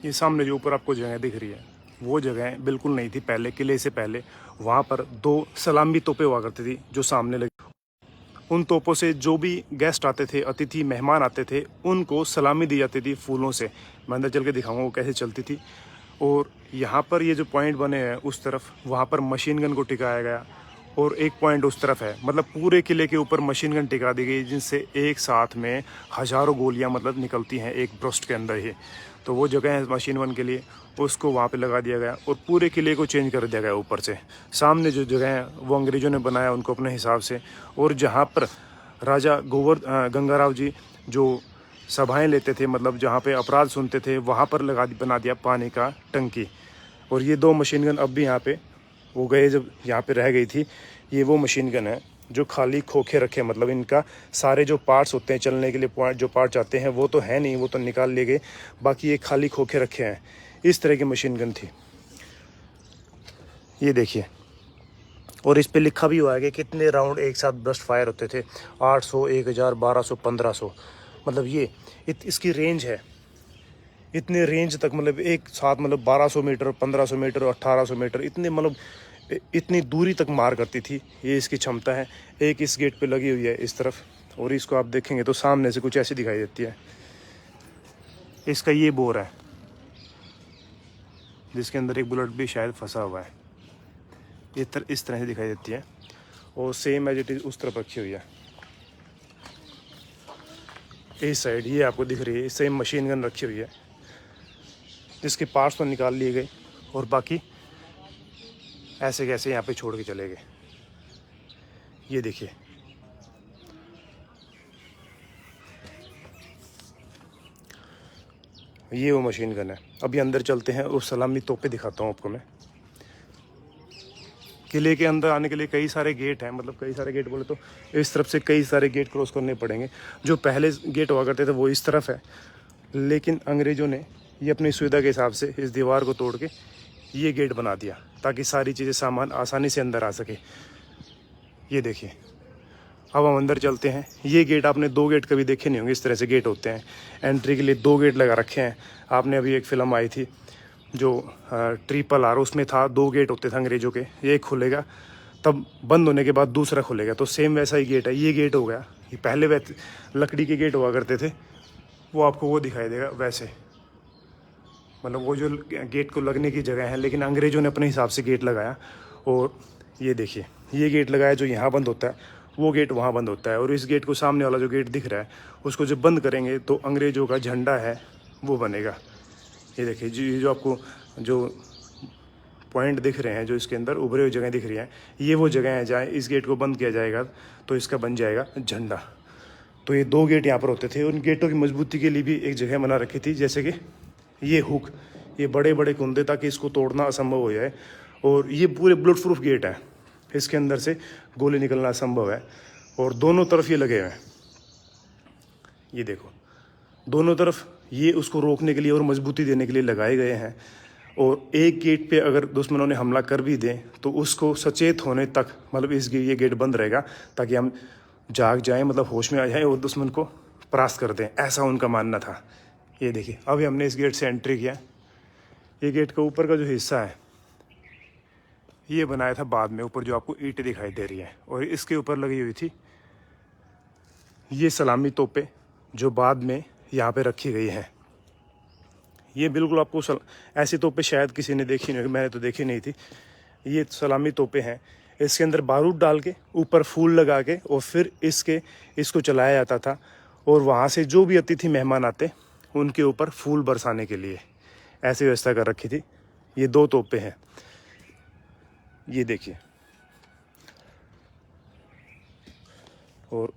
ये सामने जो ऊपर आपको जगह दिख रही है, वो जगह बिल्कुल नहीं थी पहले, किले से पहले वहाँ पर 2 सलामी तोपें हुआ करती थी जो सामने लगी। उन तोपों से जो भी गेस्ट आते थे, अतिथि मेहमान आते थे, उनको सलामी दी जाती थी फूलों से। मैं अंदर चल के दिखाऊंगा वो कैसे चलती थी। और यहाँ पर ये जो पॉइंट बने हैं उस तरफ, वहाँ पर मशीन गन को टिकाया गया, और एक पॉइंट उस तरफ है। मतलब पूरे किले के ऊपर मशीन गन टिका दी गई, जिनसे एक साथ में हज़ारों गोलियाँ मतलब निकलती हैं एक ब्रस्ट के अंदर ही। तो वो जगह है मशीन गन के लिए, उसको वहाँ पे लगा दिया गया और पूरे किले को चेंज कर दिया गया ऊपर से। सामने जो जगह है वो अंग्रेज़ों ने बनाया उनको अपने हिसाब से, और जहाँ पर राजा गंगाराव जी जो सभाएं लेते थे, मतलब जहाँ पे अपराध सुनते थे, वहाँ पर बना दिया पानी का टंकी। और ये 2 मशीन गन अब भी यहाँ पे, वो गए जब यहाँ पे रह गई थी, ये वो मशीन गन है जो खाली खोखे रखे, मतलब इनका सारे जो पार्ट्स होते हैं चलने के लिए, जो पार्ट आते हैं वो तो है नहीं, वो तो निकाल लिए गए, बाकी ये खाली खोखे रखे हैं। इस तरह की मशीन गन थी, ये देखिए। और इस पे लिखा भी हुआ है कि कितने राउंड एक साथ बर्स्ट फायर होते थे, 800, 1000, 1200, 1500। मतलब ये इसकी रेंज है, इतने रेंज तक, मतलब एक साथ, मतलब 1200 मीटर, 1500 मीटर, 1800 मीटर, इतने मतलब इतनी दूरी तक मार करती थी। ये इसकी क्षमता है। एक इस गेट पे लगी हुई है इस तरफ, और इसको आप देखेंगे तो सामने से कुछ ऐसी दिखाई देती है। इसका ये बोर है जिसके अंदर एक बुलेट भी शायद फंसा हुआ है, इस तरह से दिखाई देती है। और सेम एज इट इज़ उस तरफ रखी हुई है। इस साइड ये आपको दिख रही है, सेम मशीन गन रखी हुई है, जिसके पार्ट्स तो निकाल लिए गए और बाकी ऐसे कैसे यहाँ पे छोड़ के चले गए। ये देखिए, ये वो मशीन गन है। अभी अंदर चलते हैं, उस सलामी तोपे दिखाता हूँ आपको मैं। किले के अंदर आने के लिए कई सारे गेट हैं, मतलब कई सारे गेट बोले तो इस तरफ से कई सारे गेट क्रॉस करने पड़ेंगे। जो पहले गेट हुआ करते थे वो इस तरफ है, लेकिन अंग्रेज़ों ने ये अपनी सुविधा के हिसाब से इस दीवार को तोड़ के ये गेट बना दिया, ताकि सारी चीज़ें, सामान आसानी से अंदर आ सके। ये देखिए, अब हम अंदर चलते हैं। ये गेट आपने 2 गेट कभी देखे नहीं होंगे, इस तरह से गेट होते हैं। एंट्री के लिए 2 गेट लगा रखे हैं। आपने अभी एक फ़िल्म आई थी जो RRR, उसमें था 2 गेट होते थे अंग्रेज़ों के, एक खुलेगा तब बंद होने के बाद दूसरा खुलेगा। तो सेम वैसा ही गेट है, ये गेट हो गया। ये पहले वैसे लकड़ी के गेट हुआ करते थे, वो आपको वो दिखाई देगा वैसे, मतलब वो जो गेट को लगने की जगह है, लेकिन अंग्रेज़ों ने अपने हिसाब से गेट लगाया। और ये देखिए, ये गेट लगाया जो यहाँ बंद होता है, वो गेट वहाँ बंद होता है। और इस गेट को, सामने वाला जो गेट दिख रहा है, उसको जब बंद करेंगे तो अंग्रेज़ों का झंडा है वो बनेगा। ये देखिए, जो आपको जो पॉइंट दिख रहे हैं, जो इसके अंदर उभरे हुई जगह दिख रही हैं, ये वो जगह है जहाँ इस गेट को बंद किया जाएगा तो इसका बन जाएगा झंडा। तो ये 2 गेट यहाँ पर होते थे। उन गेटों की मजबूती के लिए भी एक जगह बना रखी थी, जैसे कि ये हुक, ये बड़े बड़े कुंदे, ताकि इसको तोड़ना असंभव हो जाए। और ये पूरे बुलेट प्रूफ गेट है, इसके अंदर से गोली निकलना असंभव है। और दोनों तरफ ये लगे हुए हैं, ये देखो, दोनों तरफ ये उसको रोकने के लिए और मजबूती देने के लिए लगाए गए हैं। और एक गेट पे अगर दुश्मनों ने हमला कर भी दें तो उसको सचेत होने तक, मतलब ये गेट बंद रहेगा, ताकि हम जाग जाएं, मतलब होश में आ जाएं और दुश्मन को परास्त कर दें, ऐसा उनका मानना था। ये देखिए, अभी हमने इस गेट से एंट्री किया। ये गेट का ऊपर का जो हिस्सा है ये बनाया था बाद में, ऊपर जो आपको ईंटें दिखाई दे रही है, और इसके ऊपर लगी हुई थी ये सलामी तोपें, जो बाद में यहाँ पे रखी गई हैं। ये बिल्कुल आपको ऐसी तोपें शायद किसी ने देखी नहीं होगी, मैंने तो देखी नहीं थी। ये सलामी तोपें हैं, इसके अंदर बारूद डाल के, ऊपर फूल लगा के, और फिर इसको चलाया जाता था। और वहाँ से जो भी अतिथि मेहमान आते उनके ऊपर फूल बरसाने के लिए ऐसी व्यवस्था कर रखी थी। ये 2 तोपें हैं, ये देखिए। और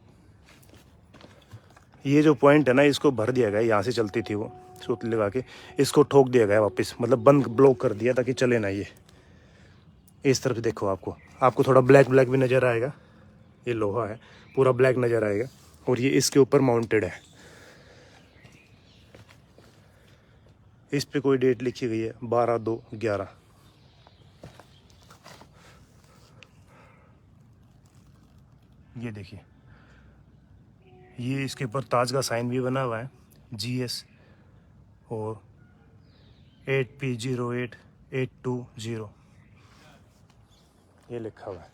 ये जो पॉइंट है ना, इसको भर दिया गया, यहाँ से चलती थी वो सूत लगा के, इसको ठोक दिया गया वापस, मतलब बंद, ब्लॉक कर दिया ताकि चले ना ये। इस तरफ देखो, आपको थोड़ा ब्लैक ब्लैक भी नज़र आएगा, ये लोहा है, पूरा ब्लैक नज़र आएगा। और ये इसके ऊपर माउंटेड है, इस पे कोई डेट लिखी गई है 12/2/11। ये देखिए, ये इसके ऊपर ताज का साइन भी बना हुआ है, GS। और 8P08820 ये लिखा हुआ है।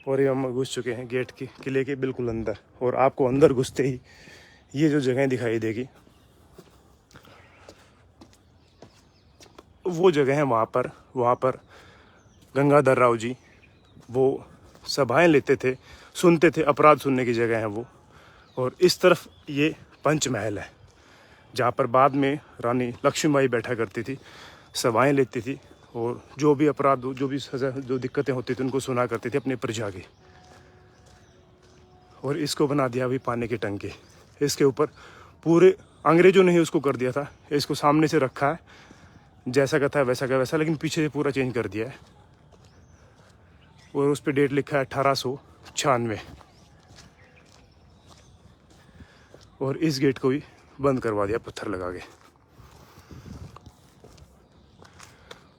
और ये हम घुस चुके हैं गेट की किले के बिल्कुल अंदर। और आपको अंदर घुसते ही ये जो जगह दिखाई देगी वो जगह है वहाँ पर गंगाधर राव जी वो सभाएं लेते थे, सुनते थे, अपराध सुनने की जगह है वो। और इस तरफ ये पंचमहल है जहाँ पर बाद में रानी लक्ष्मीबाई बैठा करती थी, सभाएं लेती थी और जो भी अपराध, जो भी सजा, जो दिक्कतें होती थी उनको सुना करती थी अपनी प्रजा की। और इसको बना दिया अभी पानी की टंकी। इसके ऊपर पूरे अंग्रेजों ने ही उसको कर दिया था। इसको सामने से रखा है, जैसा का था वैसा का वैसा, लेकिन पीछे से पूरा चेंज कर दिया है। और उस पर डेट लिखा है 1896। और इस गेट को भी बंद करवा दिया पत्थर लगा के।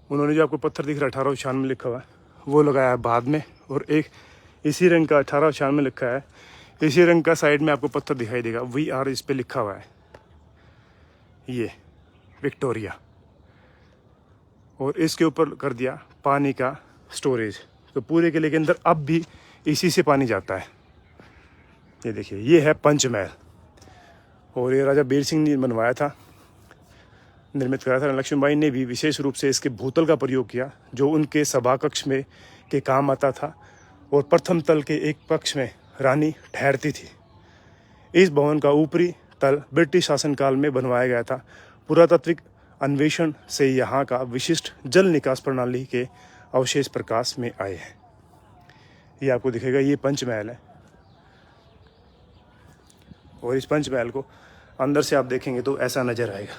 उन्होंने जो आपको पत्थर दिख रहा है 1896 लिखा हुआ है वो लगाया है बाद में। और एक इसी रंग का 1896 लिखा है, इसी रंग का साइड में आपको पत्थर दिखाई देगा, VR इस पे लिखा हुआ है, ये विक्टोरिया। और इसके ऊपर कर दिया पानी का स्टोरेज। तो पूरे किले के अंदर अब भी इसी से पानी जाता है। ये देखिए, ये है पंचमहल। और ये राजा बीर सिंह ने बनवाया था, निर्मित कराया था। लक्ष्मीबाई ने भी विशेष रूप से इसके भूतल का प्रयोग किया जो उनके सभा कक्ष में के काम आता था। और प्रथम तल के एक पक्ष में रानी ठहरती थी। इस भवन का ऊपरी तल ब्रिटिश शासनकाल में बनवाया गया था। पुरातात्विक अन्वेषण से यहाँ का विशिष्ट जल निकास प्रणाली के अवशेष प्रकाश में आए हैं। ये आपको दिखेगा, ये पंचमहल है। और इस पंचमहल को अंदर से आप देखेंगे तो ऐसा नजर आएगा।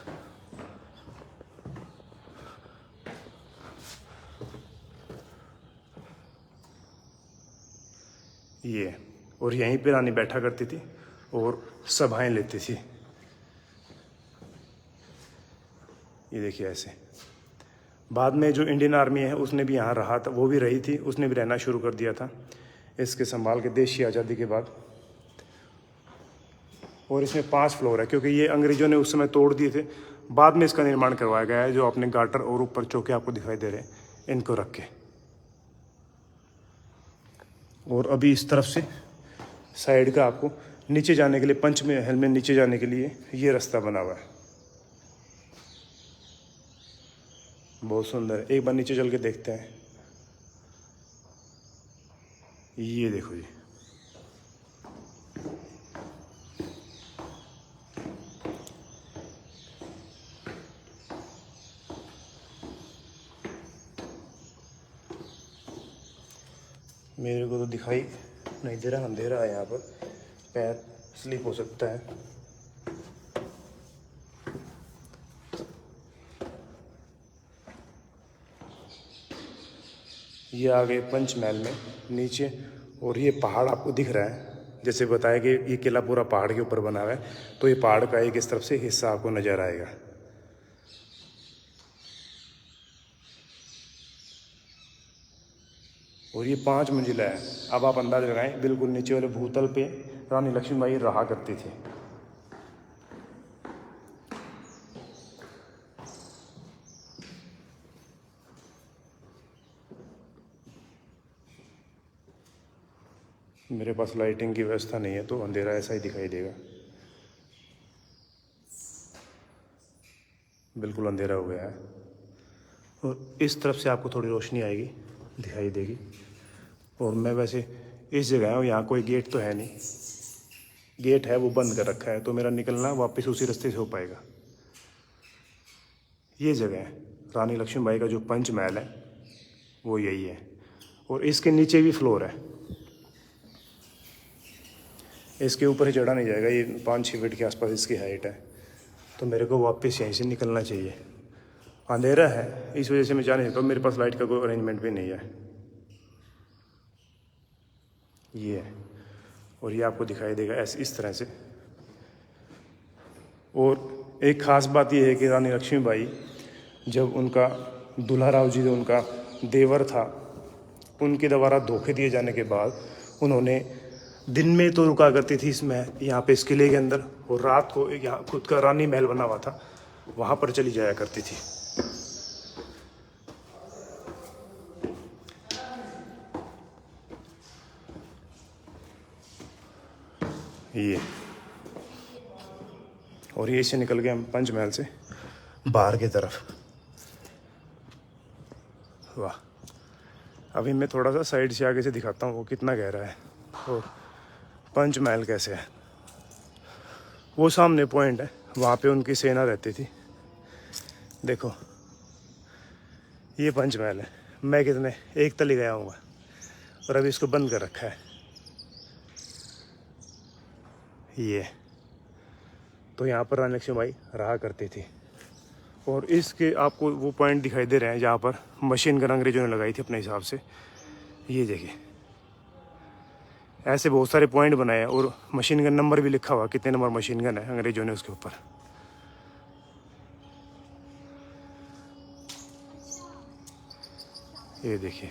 ये, और यहीं पे रानी बैठा करती थी और सभाएं लेती थी। ये देखिए ऐसे। बाद में जो इंडियन आर्मी है उसने भी यहाँ रहा था, वो भी रही थी, उसने भी रहना शुरू कर दिया था इसके संभाल के देश की आज़ादी के बाद। और इसमें 5 फ्लोर है क्योंकि ये अंग्रेजों ने उस समय तोड़ दिए थे। बाद में इसका निर्माण करवाया गया है, जो अपने गाटर और ऊपर चौके आपको दिखाई दे रहे हैं इनको रख के। और अभी इस तरफ से साइड का आपको नीचे जाने के लिए, पंचमहल में नीचे जाने के लिए ये रास्ता बना हुआ है, बहुत सुंदर है। एक बार नीचे चल के देखते हैं। ये देखो जी, मेरे को तो दिखाई नहीं दे रहा, अंधेरा है यहाँ पर, पैर स्लिप हो सकता है। ये आ गए पंचमहल में नीचे। और ये पहाड़ आपको दिख रहा है, जैसे बताया कि ये किला पूरा पहाड़ के ऊपर बना हुआ है, तो ये पहाड़ का एक इस तरफ से हिस्सा आपको नजर आएगा। और ये 5 मंजिला है। अब आप अंदाज़ लगाएं, बिल्कुल नीचे वाले भूतल पे रानी लक्ष्मीबाई रहा करती थी। मेरे पास लाइटिंग की व्यवस्था नहीं है तो अंधेरा ऐसा ही दिखाई देगा, बिल्कुल अंधेरा हो गया है। और इस तरफ से आपको थोड़ी रोशनी आएगी, दिखाई देगी। और मैं वैसे इस जगह हूँ, यहाँ कोई गेट तो है नहीं, गेट है वो बंद कर रखा है, तो मेरा निकलना वापस उसी रास्ते से हो पाएगा। ये जगह है रानी लक्ष्मीबाई का जो पंचमहल है वो यही है। और इसके नीचे भी फ्लोर है, इसके ऊपर ही चढ़ा नहीं जाएगा। ये 5-6 फीट के आसपास इसकी हाइट है, तो मेरे को वापस यहीं से निकलना चाहिए। अंधेरा है इस वजह से मैं जा नहीं सकता, मेरे पास लाइट का कोई अरेंजमेंट भी नहीं है। ये है, और ये आपको दिखाई देगा ऐसे इस तरह से। और एक ख़ास बात ये है कि रानी लक्ष्मीबाई, जब उनका दुल्हा राव जी जो उनका देवर था, उनके द्वारा धोखे दिए जाने के बाद उन्होंने दिन में तो रुका करती थी इसमें, यहाँ पे इस किले के अंदर, और रात को यहाँ खुद का रानी महल बना हुआ था वहाँ पर चली जाया करती थी। ये और ये से निकल गए हम पंचमहल से बाहर की तरफ। वाह, अभी मैं थोड़ा सा साइड से आगे से दिखाता हूँ वो कितना गहरा है और पंचमहल कैसे है। वो सामने पॉइंट है, वहाँ पे उनकी सेना रहती थी। देखो ये पंचमहल है। मैं कितने एक तली गया हूँ और अभी इसको बंद कर रखा है। ये तो यहाँ पर रानी लक्ष्मीबाई रहा करती थी। और इसके आपको वो पॉइंट दिखाई दे रहे हैं जहाँ पर मशीन गन अंग्रेजों ने लगाई थी अपने हिसाब से। ये देखिए ऐसे बहुत सारे पॉइंट बनाए हैं और मशीन गन नंबर भी लिखा हुआ कितने नंबर मशीन गन है अंग्रेजों ने उसके ऊपर। ये देखिए